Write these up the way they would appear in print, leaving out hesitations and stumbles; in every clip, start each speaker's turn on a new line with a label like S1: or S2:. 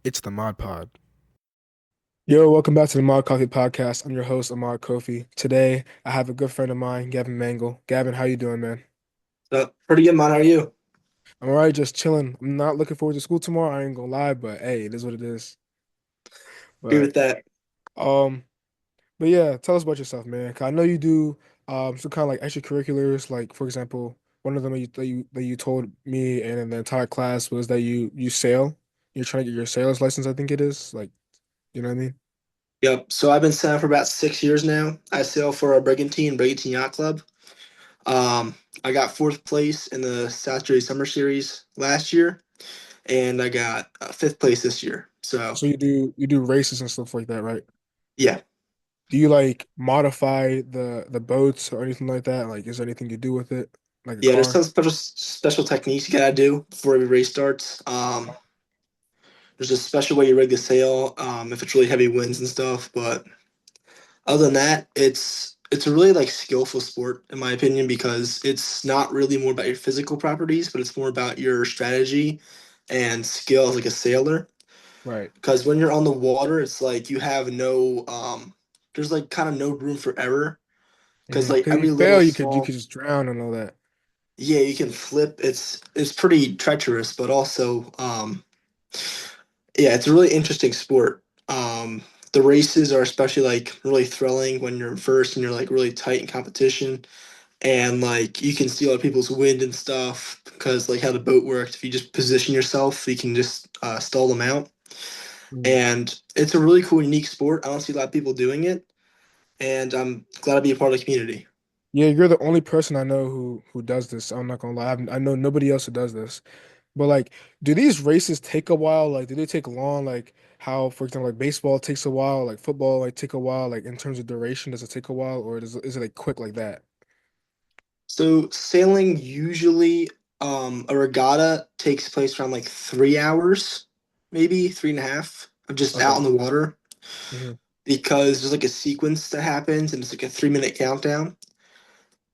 S1: It's the Mod Pod. Yo, welcome back to the Mod Coffee Podcast. I'm your host, Ahmad Kofi. Today, I have a good friend of mine, Gavin Mangel. Gavin, how you doing, man?
S2: Pretty good, man. How are you?
S1: I'm all right, just chilling. I'm not looking forward to school tomorrow. I ain't gonna lie, but hey, it is what it is.
S2: Agree
S1: But
S2: with that.
S1: um, but yeah, tell us about yourself, man. 'Cause I know you do some kind of like extracurriculars. Like for example, one of them that you told me and in the entire class was that you sail. You're trying to get your sailor's license, I think it is. Like, you know what I mean?
S2: Yep. So I've been sailing for about 6 years now. I sail for a Brigantine Yacht Club. Um, I got fourth place in the South Jersey Summer Series last year, and I got fifth place this year. So
S1: So you do races and stuff like that, right?
S2: yeah,
S1: Do you like modify the boats or anything like that? Like, is there anything you do with it, like a
S2: yeah. There's
S1: car?
S2: some special techniques you gotta do before every race starts. There's a special way you rig the sail if it's really heavy winds and stuff. But other than that, it's a really like skillful sport in my opinion because it's not really more about your physical properties, but it's more about your strategy and skill as like a sailor.
S1: Right.
S2: Because when you're on the water, it's like you have no there's like kind of no room for error. Because like
S1: Because you
S2: every little
S1: fail, you could
S2: small
S1: just drown and all that.
S2: yeah, you can flip. It's pretty treacherous, but also yeah, it's a really interesting sport. The races are especially like really thrilling when you're in first and you're like really tight in competition. And like you can see a lot of people's wind and stuff because like how the boat works. If you just position yourself, you can just stall them out.
S1: Mm.
S2: And it's a really cool, unique sport. I don't see a lot of people doing it, and I'm glad to be a part of the community.
S1: Yeah, you're the only person I know who does this. I'm not gonna lie. I know nobody else who does this. But like, do these races take a while? Like, do they take long? Like, how, for example, like baseball takes a while, like football like take a while. Like in terms of duration, does it take a while, or is it like quick like that?
S2: So sailing usually, a regatta takes place around like 3 hours, maybe three and a half, of just out
S1: Okay.
S2: on the water
S1: Hmm.
S2: because there's like a sequence that happens and it's like a 3 minute countdown.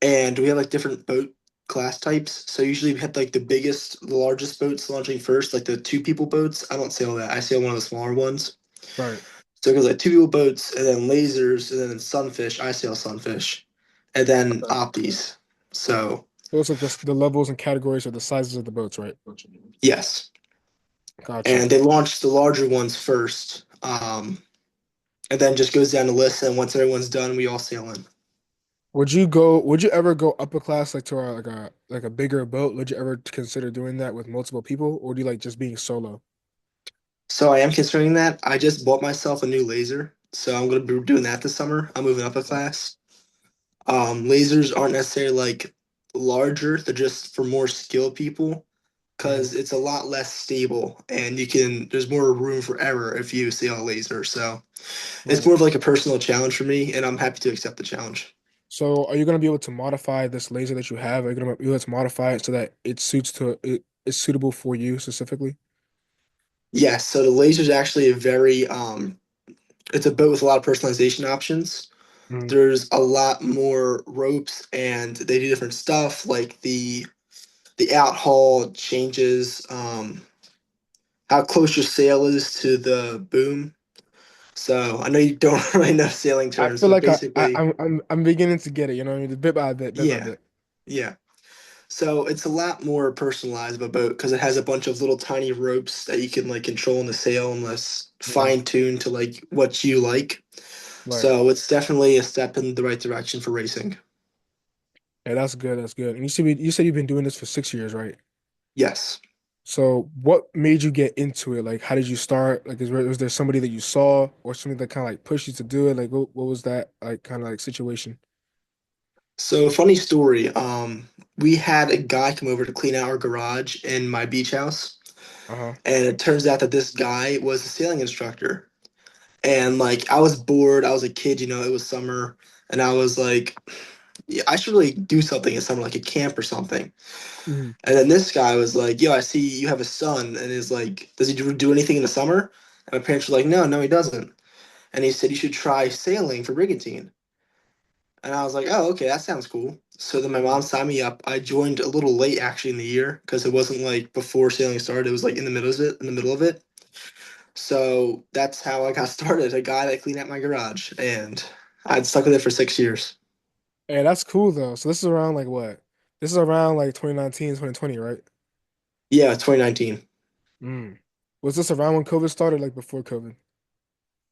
S2: And we have like different boat class types. So usually we have like the largest boats launching first, like the two people boats. I don't sail that. I sail one of the smaller ones.
S1: Right.
S2: So it goes like two people boats, and then lasers, and then sunfish. I sail sunfish, and then
S1: Okay.
S2: opties. So
S1: So it's like the levels and categories or the sizes of the boats, right?
S2: yes,
S1: Gotcha.
S2: and they launch the larger ones first, and then just goes down the list. And once everyone's done, we all sail in.
S1: Would you ever go up a class like to like a bigger boat? Would you ever consider doing that with multiple people, or do you like just being solo?
S2: So I am considering that. I just bought myself a new laser, so I'm gonna be doing that this summer. I'm moving up a class. Lasers aren't necessarily like larger; they're just for more skilled people
S1: Mhm.
S2: because it's a lot less stable, and there's more room for error if you sail a laser. So it's
S1: Right.
S2: more of like a personal challenge for me, and I'm happy to accept the challenge.
S1: So are you gonna be able to modify this laser that you have? Are you gonna be able to modify it so that it's suitable for you specifically?
S2: Yes, so the laser is actually a very it's a boat with a lot of personalization options.
S1: Mhm.
S2: There's a lot more ropes and they do different stuff like the out haul changes how close your sail is to the boom. So I know you don't really know sailing
S1: I
S2: terms,
S1: feel
S2: but
S1: like
S2: basically,
S1: I'm beginning to get it. You know what I mean? Bit by bit, bit by
S2: yeah,
S1: bit.
S2: yeah. So it's a lot more personalized of a boat because it has a bunch of little tiny ropes that you can like control in the sail and less
S1: Mhm.
S2: fine tuned to like what you like.
S1: Right.
S2: So it's definitely a step in the right direction for racing.
S1: Yeah, that's good. That's good. And you said you've been doing this for 6 years, right?
S2: Yes.
S1: So what made you get into it? Like, how did you start? Like, was there somebody that you saw or something that kind of like pushed you to do it? Like, what was that like kind of like situation?
S2: So funny story. We had a guy come over to clean out our garage in my beach house,
S1: Uh-huh.
S2: and it turns out that this guy was a sailing instructor. And like I was bored, I was a kid, it was summer, and I was like, yeah, I should really do something in summer, like a camp or something.
S1: Hmm.
S2: And then this guy was like, "Yo, I see you have a son," and is like, "Does he do anything in the summer?" And my parents were like, "No, no, he doesn't." And he said, "You should try sailing for brigantine." And I was like, "Oh, okay, that sounds cool." So then my mom signed me up. I joined a little late actually in the year because it wasn't like before sailing started. It was like in the middle of it. So that's how I got started. A guy that cleaned out my garage, and I'd stuck with it for 6 years.
S1: And that's cool though. So this is around like what? This is around like 2019, 2020, right?
S2: Yeah, 2019.
S1: Mm. Was this around when COVID started, like before COVID?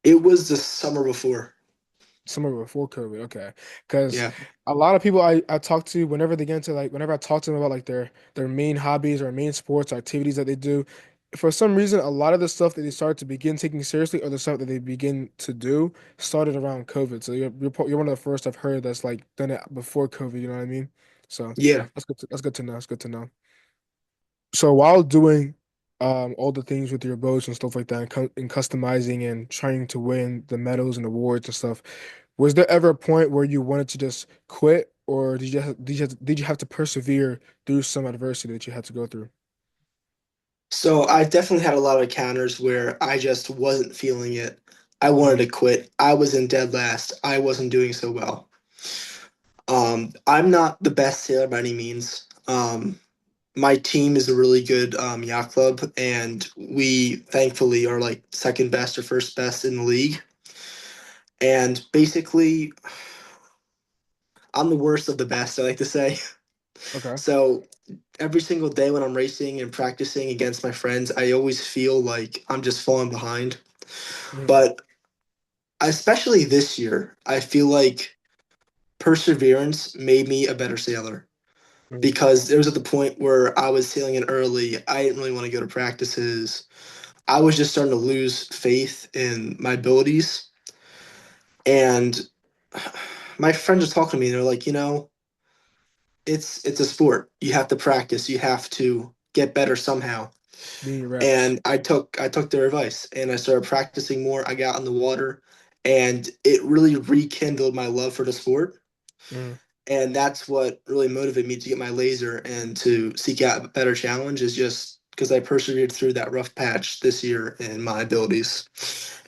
S2: It was the summer before.
S1: Summer before COVID, okay. Because
S2: Yeah.
S1: a lot of people I talk to, whenever they get into like, whenever I talk to them about like their main hobbies or main sports or activities that they do, for some reason, a lot of the stuff that they started to begin taking seriously or the stuff that they begin to do started around COVID. So you're one of the first I've heard that's like done it before COVID. You know what I mean? So
S2: Yeah.
S1: that's good to know. That's good to know. So while doing all the things with your bows and stuff like that, and customizing and trying to win the medals and awards and stuff, was there ever a point where you wanted to just quit, or did you have to persevere through some adversity that you had to go through?
S2: So I definitely had a lot of encounters where I just wasn't feeling it. I wanted
S1: Mm,
S2: to quit. I was in dead last. I wasn't doing so well. I'm not the best sailor by any means. My team is a really good yacht club, and we thankfully are like second best or first best in the league. And basically, I'm the worst of the best, I like to say.
S1: okay.
S2: So every single day when I'm racing and practicing against my friends, I always feel like I'm just falling behind.
S1: Mm,
S2: But especially this year, I feel like perseverance made me a better sailor
S1: mm,
S2: because it was at the point where I was sailing in early. I didn't really want to go to practices. I was just starting to lose faith in my abilities. And my friends are talking to me, and they're like, it's a sport. You have to practice. You have to get better somehow.
S1: need reps.
S2: And I took their advice and I started practicing more. I got on the water and it really rekindled my love for the sport.
S1: Mm,
S2: And that's what really motivated me to get my laser and to seek out a better challenge is just because I persevered through that rough patch this year in my abilities.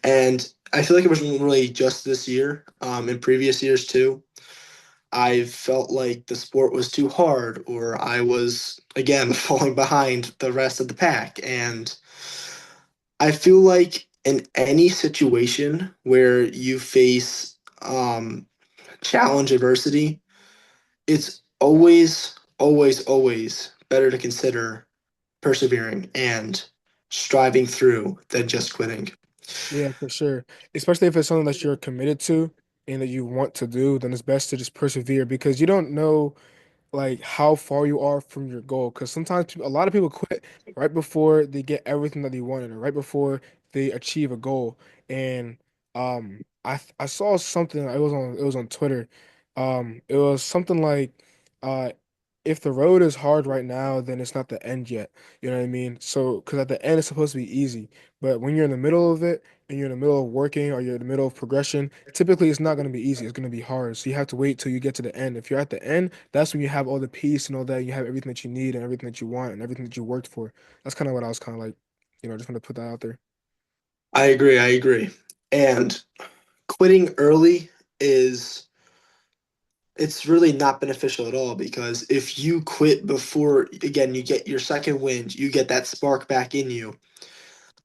S2: And I feel like it wasn't really just this year, in previous years too. I felt like the sport was too hard, or I was, again, falling behind the rest of the pack. And I feel like in any situation where you face challenge adversity, it's always, always, always better to consider persevering and striving through than just quitting.
S1: yeah, for sure. Especially if it's something that you're committed to and that you want to do, then it's best to just persevere because you don't know like how far you are from your goal. Because sometimes a lot of people quit right before they get everything that they wanted, or right before they achieve a goal. And I saw something. It was on Twitter. It was something like, uh, if the road is hard right now, then it's not the end yet. You know what I mean? So, because at the end it's supposed to be easy, but when you're in the middle of it and you're in the middle of working or you're in the middle of progression, typically it's not going to be easy. It's going to be hard. So you have to wait till you get to the end. If you're at the end, that's when you have all the peace and all that. You have everything that you need and everything that you want and everything that you worked for. That's kind of what I was kind of like, just want to put that out there.
S2: I agree. I agree. And quitting early is it's really not beneficial at all because if you quit before, again, you get your second wind, you get that spark back in you,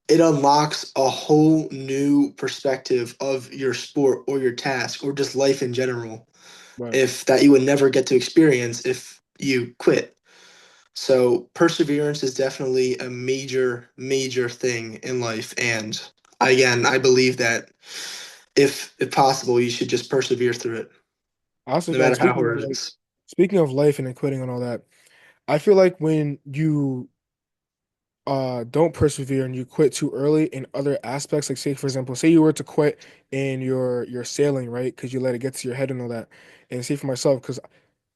S2: it unlocks a whole new perspective of your sport or your task or just life in general
S1: But
S2: if that you would never get to experience if you quit. So perseverance is definitely a major, major thing in life. And again, I believe that if possible, you should just persevere through it,
S1: also,
S2: no
S1: like
S2: matter how hard it is.
S1: speaking of life and then quitting and all that, I feel like when you don't persevere and you quit too early in other aspects, like say for example, say you were to quit in your sailing, right? Because you let it get to your head and all that. And say for myself, because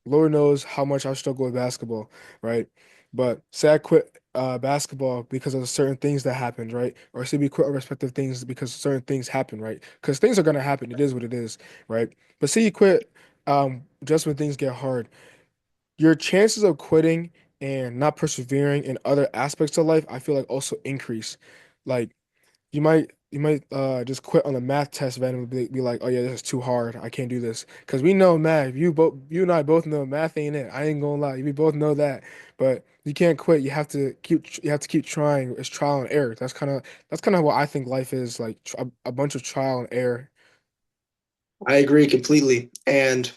S1: Lord knows how much I struggle with basketball, right? But say I quit basketball because of certain things that happened, right? Or say we quit our respective things because certain things happen, right? Because things are gonna happen. It is what it is, right? But say you quit just when things get hard, your chances of quitting and not persevering in other aspects of life, I feel like also increase. Like you might. just quit on the math test randomly, be like, oh yeah, this is too hard. I can't do this. Because we know math. You and I both know math ain't it. I ain't gonna lie. We both know that. But you can't quit. You have to keep trying. It's trial and error. That's kind of what I think life is like, a bunch of trial and error.
S2: I agree completely. And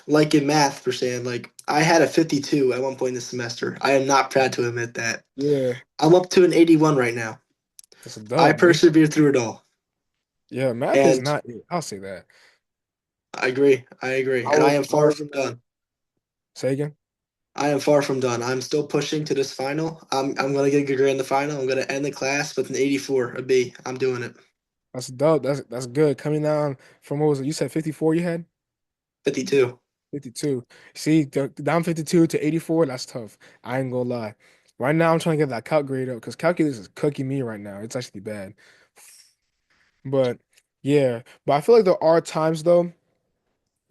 S2: like in math, for saying, like, I had a 52 at one point in the semester. I am not proud to admit that.
S1: Yeah,
S2: I'm up to an 81 right now.
S1: that's a
S2: I
S1: dub, dude.
S2: persevered through it all.
S1: Yeah, math is
S2: And
S1: not it. I'll say that.
S2: I agree. I agree.
S1: I
S2: And I
S1: was
S2: am
S1: I
S2: far
S1: was
S2: from
S1: in the
S2: done.
S1: say again.
S2: I am far from done. I'm still pushing to this final. I'm gonna get a good grade in the final. I'm gonna end the class with an 84, a B. I'm doing it.
S1: That's dope. That's good. Coming down from what was it? You said 54 you had?
S2: 52.
S1: 52. See, down 52 to 84, that's tough. I ain't gonna lie. Right now, I'm trying to get that calc grade up because calculus is cooking me right now. It's actually bad. But yeah, but I feel like there are times though,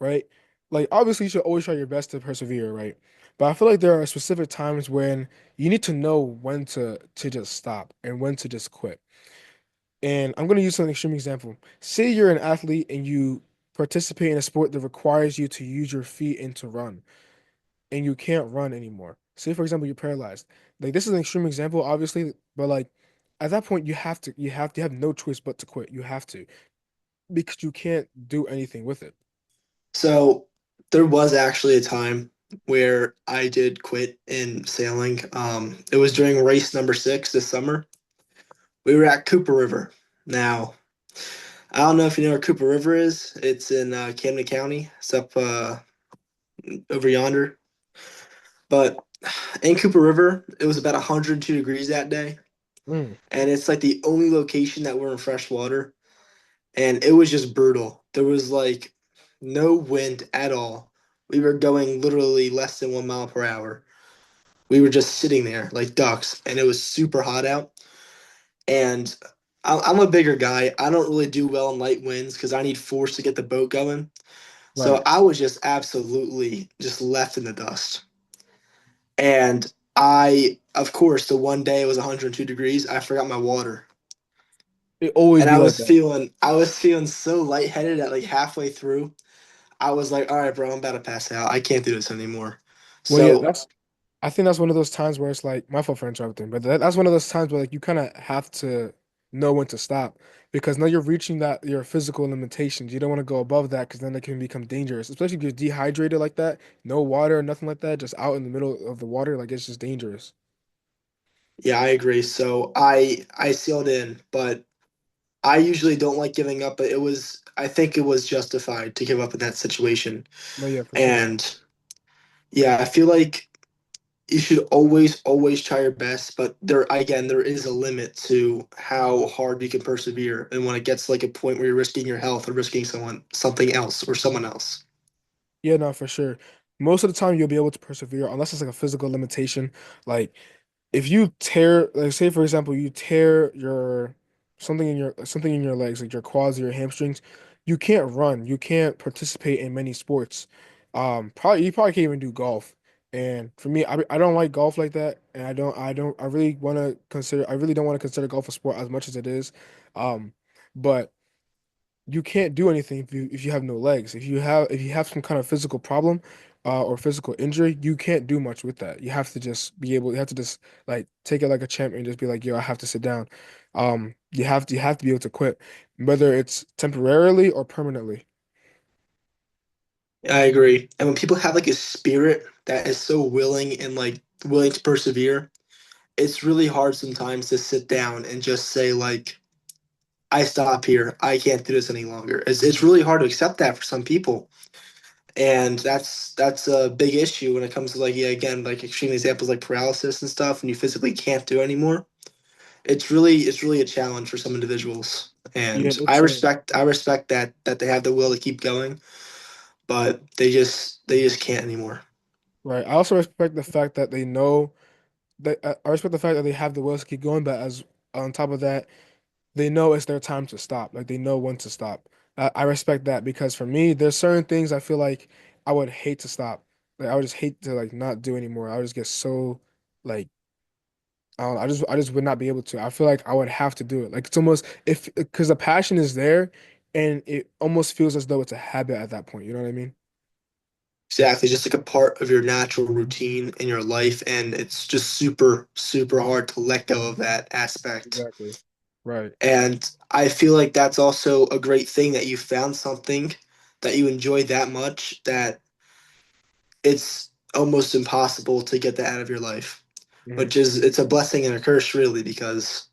S1: right? Like obviously, you should always try your best to persevere, right? But I feel like there are specific times when you need to know when to just stop and when to just quit. And I'm going to use an extreme example. Say you're an athlete and you participate in a sport that requires you to use your feet and to run, and you can't run anymore. Say, for example, you're paralyzed. Like this is an extreme example, obviously, but like at that point, you have no choice but to quit. You have to because you can't do anything with it.
S2: So there was actually a time where I did quit in sailing. It was during race number 6 this summer. We were at Cooper River. Now, I don't know if you know where Cooper River is. It's in Camden County. It's up over yonder. But in Cooper River, it was about 102 degrees that day.
S1: Mm,
S2: And it's like the only location that we're in fresh water. And it was just brutal. There was like no wind at all. We were going literally less than 1 mile per hour. We were just sitting there like ducks, and it was super hot out. And I'm a bigger guy. I don't really do well in light winds because I need force to get the boat going. So
S1: right.
S2: I was just absolutely just left in the dust. And I, of course, the one day it was 102 degrees, I forgot my water.
S1: It always
S2: And
S1: be like that.
S2: I was feeling so lightheaded at like halfway through. I was like, all right, bro, I'm about to pass out. I can't do this anymore.
S1: Well, yeah,
S2: So
S1: I think that's one of those times where it's like my fault for interrupting, but that's one of those times where like you kind of have to know when to stop because now you're reaching that your physical limitations. You don't want to go above that because then it can become dangerous, especially if you're dehydrated like that, no water, nothing like that, just out in the middle of the water, like it's just dangerous.
S2: yeah, I agree. So I sealed in, but I usually don't like giving up, but I think it was justified to give up in that situation.
S1: No, yeah, for sure.
S2: And yeah, I feel like you should always try your best, but there is a limit to how hard you can persevere. And when it gets like a point where you're risking your health or risking something else or someone else.
S1: Yeah, no, for sure. Most of the time you'll be able to persevere unless it's like a physical limitation. Like if you tear, like say for example, you tear your something in your legs, like your quads or your hamstrings, you can't run, you can't participate in many sports. Probably you probably can't even do golf. And for me, I don't like golf like that, and I really don't want to consider golf a sport as much as it is. But you can't do anything if you have no legs. If you have some kind of physical problem or physical injury, you can't do much with that. You have to just like take it like a champ and just be like, yo, I have to sit down. You have to be able to quit, whether it's temporarily or permanently.
S2: I agree. And when people have like a spirit that is so willing and like willing to persevere, it's really hard sometimes to sit down and just say like, I stop here. I can't do this any longer. It's really hard to accept that for some people. And that's a big issue when it comes to like, yeah, again, like extreme examples like paralysis and stuff, and you physically can't do anymore. It's really a challenge for some individuals.
S1: Yeah,
S2: And
S1: it's
S2: I respect that they have the will to keep going, but they just can't anymore.
S1: right. I also respect the fact that they know that I respect the fact that they have the will to keep going, but as on top of that, they know it's their time to stop. Like they know when to stop. I respect that because for me, there's certain things I feel like I would hate to stop. Like I would just hate to like not do anymore. I would just get so like I just would not be able to. I feel like I would have to do it. Like it's almost if because the passion is there, and it almost feels as though it's a habit at that point. You know what I mean?
S2: Exactly, just like a part of your natural routine in your life, and it's just super, super hard to let go of that aspect.
S1: Exactly. Right.
S2: And I feel like that's also a great thing that you found something that you enjoy that much that it's almost impossible to get that out of your life,
S1: Mhm.
S2: which is it's a blessing and a curse really because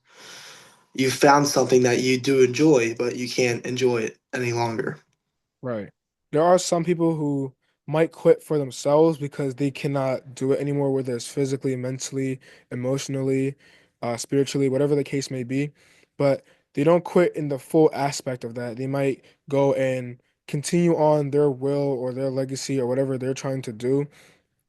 S2: you found something that you do enjoy, but you can't enjoy it any longer.
S1: Right. There are some people who might quit for themselves because they cannot do it anymore, whether it's physically, mentally, emotionally, spiritually, whatever the case may be. But they don't quit in the full aspect of that. They might go and continue on their will or their legacy or whatever they're trying to do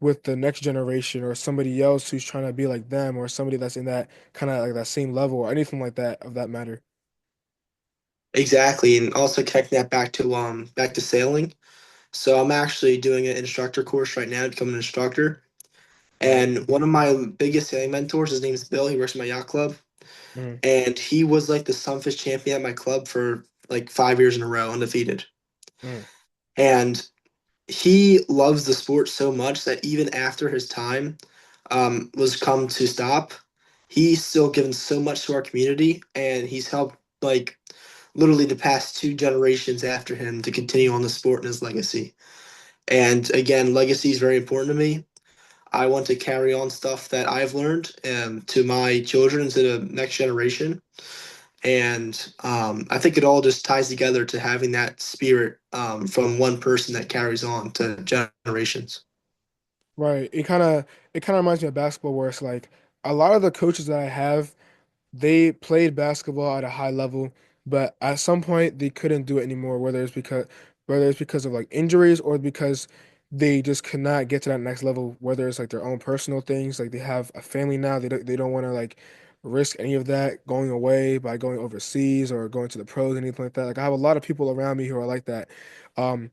S1: with the next generation or somebody else who's trying to be like them or somebody that's in that kind of like that same level or anything like that of that matter.
S2: Exactly, and also connecting that back to sailing. So I'm actually doing an instructor course right now to become an instructor.
S1: Right.
S2: And one of my biggest sailing mentors, his name is Bill. He works in my yacht club,
S1: Mm,
S2: and he was like the sunfish champion at my club for like 5 years in a row, undefeated.
S1: mm,
S2: And he loves the sport so much that even after his time was come to stop, he's still given so much to our community, and he's helped like literally the past 2 generations after him to continue on the sport and his legacy. And again, legacy is very important to me. I want to carry on stuff that I've learned to my children, to the next generation. And I think it all just ties together to having that spirit from one person that carries on to generations.
S1: right. It kind of reminds me of basketball where it's like a lot of the coaches that I have they played basketball at a high level, but at some point they couldn't do it anymore, whether it's because of like injuries or because they just could not get to that next level, whether it's like their own personal things, like they have a family now, they don't want to like risk any of that going away by going overseas or going to the pros, anything like that. Like I have a lot of people around me who are like that, um,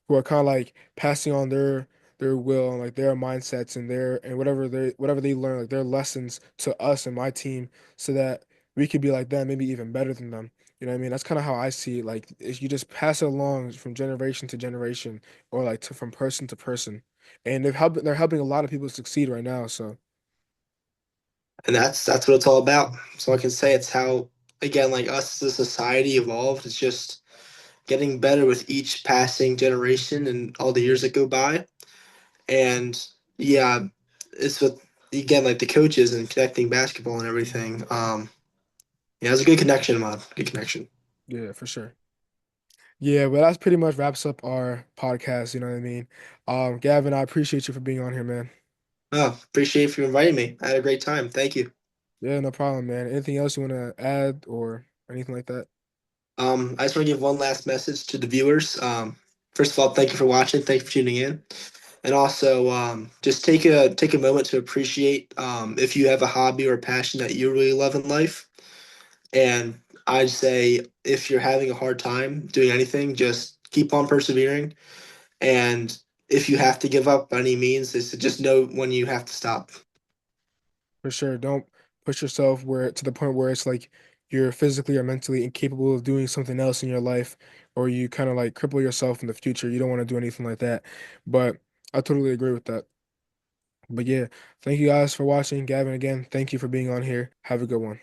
S1: who are kind of like passing on their will and like their mindsets and their and whatever they learn, like their lessons to us and my team so that we could be like them, maybe even better than them. You know what I mean? That's kind of how I see it. Like, if you just pass it along from generation to generation, or like from person to person, and they're helping a lot of people succeed right now. So,
S2: And that's what it's all about. So I can say it's how, again, like us as a society evolved. It's just getting better with each passing generation and all the years that go by. And yeah, it's with again like the coaches and connecting basketball and everything. Yeah, it's a good connection, man. Good connection.
S1: yeah, for sure. Yeah, but that's pretty much wraps up our podcast. You know what I mean? Gavin, I appreciate you for being on here, man.
S2: Oh, appreciate you inviting me. I had a great time. Thank you.
S1: Yeah, no problem, man. Anything else you want to add or anything like that?
S2: I just want to give one last message to the viewers. First of all, thank you for watching. Thank you for tuning in. And also, just take a moment to appreciate if you have a hobby or a passion that you really love in life. And I'd say if you're having a hard time doing anything, just keep on persevering. And if you have to give up by any means, is to just know when you have to stop.
S1: For sure. Don't push yourself where to the point where it's like you're physically or mentally incapable of doing something else in your life, or you kind of like cripple yourself in the future. You don't want to do anything like that. But I totally agree with that. But yeah, thank you guys for watching. Gavin, again, thank you for being on here. Have a good one.